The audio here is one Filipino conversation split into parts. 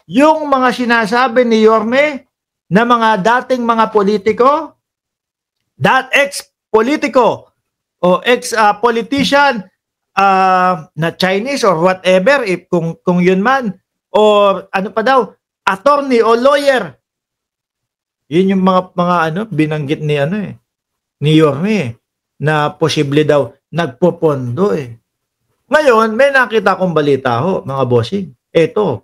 yung mga sinasabi ni Yorme na mga dating mga politiko, ex-politiko o ex-politician na Chinese or whatever, if kung yun man, or ano pa daw, attorney o lawyer. Yun yung mga binanggit ni ni Yorme na posible daw nagpopondo Ngayon, may nakita akong balita mga bossing. Ito.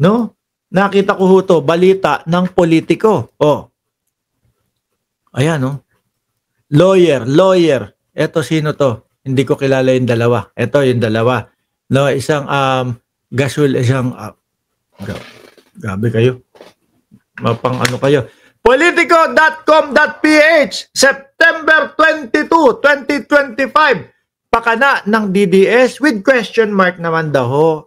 No? Nakita ko to, balita ng politiko. Ayan, Lawyer. Ito sino to? Hindi ko kilala yung dalawa. Ito yung dalawa. No, isang gasol, isang grabe kayo. Mapang kayo. Politico.com.ph September 22, 2025. Pakana ng DDS with question mark naman daw.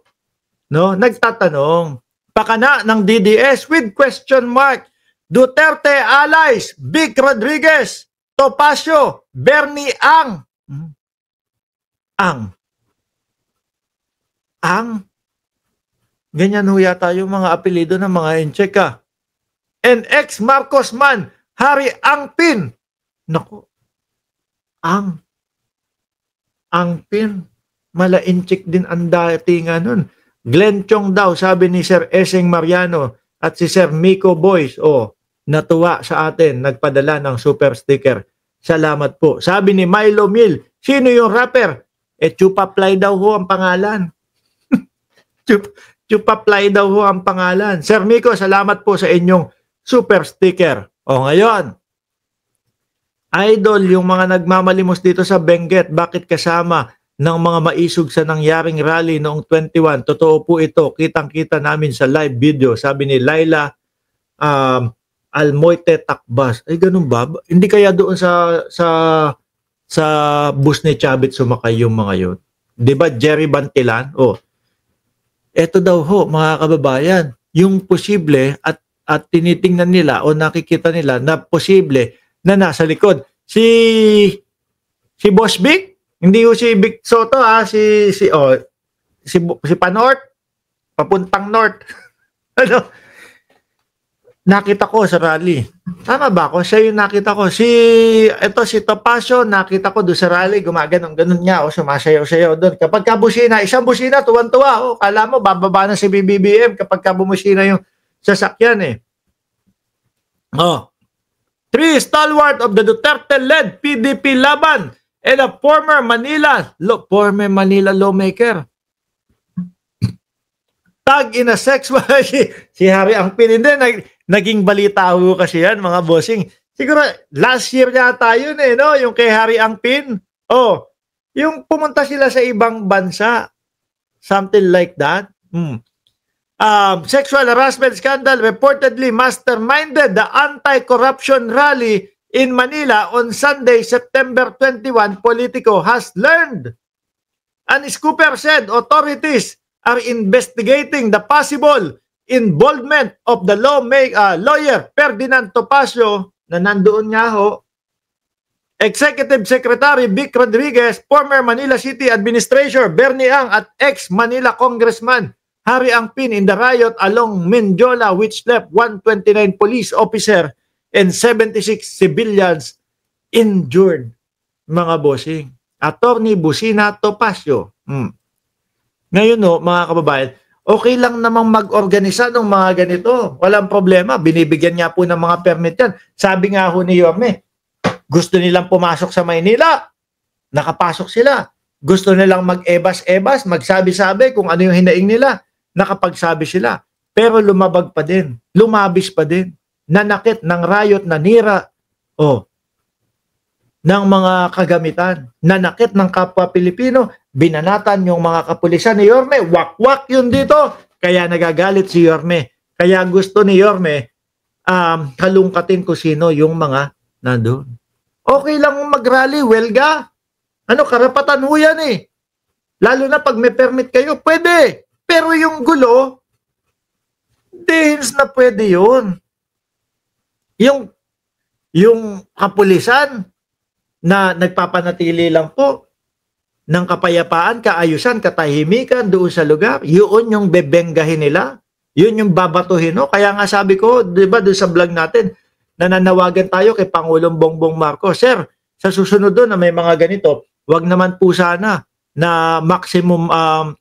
No, nagtatanong. Pakana ng DDS with question mark. Duterte allies, Vic Rodriguez, Topacio, Bernie Ang. Ganyan ho yata yung mga apelido ng mga Encheka. And ex-Marcos man, Harry Angpin. Naku, Angpin. Mala-inchik din ang datingan nun. Glenn Chong daw, sabi ni Sir Eseng Mariano at si Sir Miko Boys. Natuwa sa atin, nagpadala ng super sticker. Salamat po. Sabi ni Milo Mil, sino yung rapper? Chupaplay daw ho ang pangalan. Chupaplay daw ho ang pangalan. Sir Miko, salamat po sa inyong super sticker. Ngayon, idol, yung mga nagmamalimos dito sa Benguet, bakit kasama ng mga maisog sa nangyaring rally noong 21? Totoo po ito. Kitang-kita namin sa live video. Sabi ni Laila Almoite Takbas. Ay, ganun ba? Hindi kaya doon sa bus ni Chavit sumakay yung mga yun? Diba Jerry Bantilan? Eto daw ho, mga kababayan, yung posible at tinitingnan nila o nakikita nila na posible na nasa likod. Si Boss Vic, hindi ho si Vic Soto si Panort, papuntang North. Nakita ko sa rally. Tama ba ako? Siya yung nakita ko. Si Topacio, nakita ko doon sa rally, gumaganon-ganon niya, sumasayaw-sayaw doon. Kapag kabusina, isang busina, tuwan-tuwa. Kala mo, bababa na si BBM kapag kabumusina yung sasakyan Three stalwart of the Duterte-led PDP laban and a former Manila lawmaker. Tag in a sexual si Harry Angpin. Hindi, naging balita ho kasi yan, mga bossing. Siguro, last year yata yun no? Yung kay Harry Angpin. Yung pumunta sila sa ibang bansa. Something like that. Sexual harassment scandal reportedly masterminded the anti-corruption rally in Manila on Sunday, September 21. Politico has learned. An Scooper said authorities are investigating the possible involvement of the lawyer Ferdinand Topacio na nandoon nga ho, Executive Secretary Vic Rodriguez, former Manila City Administrator Bernie Ang at ex-Manila Congressman Harry Angpin in the riot along Menjola which left 129 police officer and 76 civilians injured. Mga bossing. Attorney Busina Topacio. Ngayon mga kababayan, okay lang namang mag-organisa ng mga ganito. Walang problema. Binibigyan niya po ng mga permit yan. Sabi nga ho ni Yorme, gusto nilang pumasok sa Maynila. Nakapasok sila. Gusto nilang mag-ebas-ebas, magsabi-sabi kung ano yung hinaing nila. Nakapagsabi sila. Pero lumabag pa din. Lumabis pa din. Nanakit ng riot, nanira. Ng mga kagamitan. Nanakit ng kapwa Pilipino. Binanatan yung mga kapulisan ni Yorme. Wak-wak yun dito. Kaya nagagalit si Yorme. Kaya gusto ni Yorme kalungkatin ko sino yung mga nandun. Okay lang mag-rally, welga. Karapatan ho yan Lalo na pag may permit kayo, pwede. Pero yung gulo, dahils na pwede yun. Yung kapulisan na nagpapanatili lang po, ng kapayapaan, kaayusan, katahimikan doon sa lugar. Yun yung bebenggahin nila. Yun yung babatuhin. No? Kaya nga sabi ko, di ba, doon sa vlog natin, nananawagan tayo kay Pangulong Bongbong Marcos. Sir, sa susunod doon na may mga ganito, wag naman po sana na maximum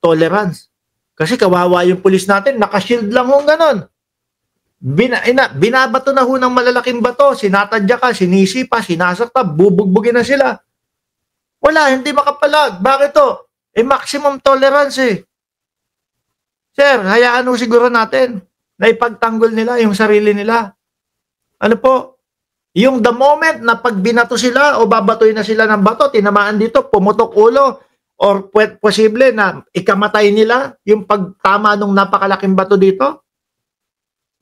tolerance. Kasi kawawa yung pulis natin, nakashield lang hong ganon. Binabato na ho ng malalaking bato, sinatadya ka, sinisipa, sinasakta, bubugbugin na sila. Wala, hindi makapalag. Bakit to? Maximum tolerance eh. Sir, hayaan ho siguro natin na ipagtanggol nila yung sarili nila. Ano po? Yung the moment na pag binato sila o babatoy na sila ng bato, tinamaan dito, pumutok ulo, or posible na ikamatay nila yung pagtama ng napakalaking bato dito,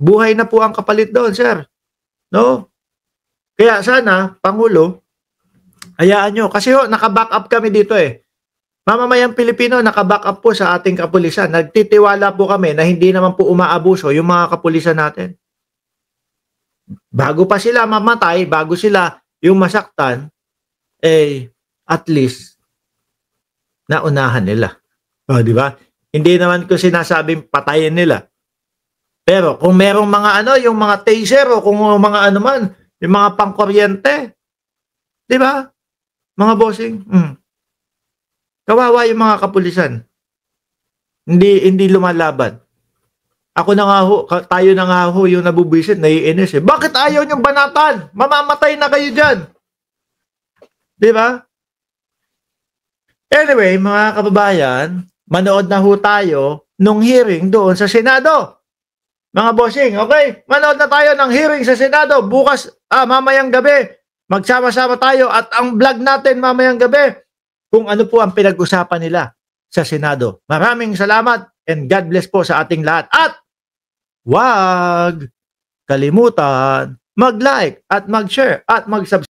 buhay na po ang kapalit doon, sir. No? Kaya sana, Pangulo, hayaan nyo. Kasi naka-back up kami dito eh. Mamamayang Pilipino, naka-back up po sa ating kapulisan. Nagtitiwala po kami na hindi naman po umaabuso yung mga kapulisan natin. Bago pa sila mamatay, bago sila yung masaktan, at least, naunahan nila. O, di ba? Hindi naman ko sinasabing patayin nila. Pero kung merong mga yung mga taser o kung mga man, yung mga pangkuryente, di ba? Mga bossing, kawawa yung mga kapulisan. Hindi lumalaban. Ako na nga ho, tayo na nga ho yung nabubwisit, naiinis eh. Bakit ayaw niyong banatan? Mamamatay na kayo dyan. Di ba? Anyway, mga kababayan, manood na ho tayo nung hearing doon sa Senado. Mga bossing, okay? Manood na tayo ng hearing sa Senado. Bukas, mamayang gabi, magsama-sama tayo at ang vlog natin mamayang gabi kung ano po ang pinag-usapan nila sa Senado. Maraming salamat and God bless po sa ating lahat. At wag kalimutan mag-like at mag-share at mag-subscribe.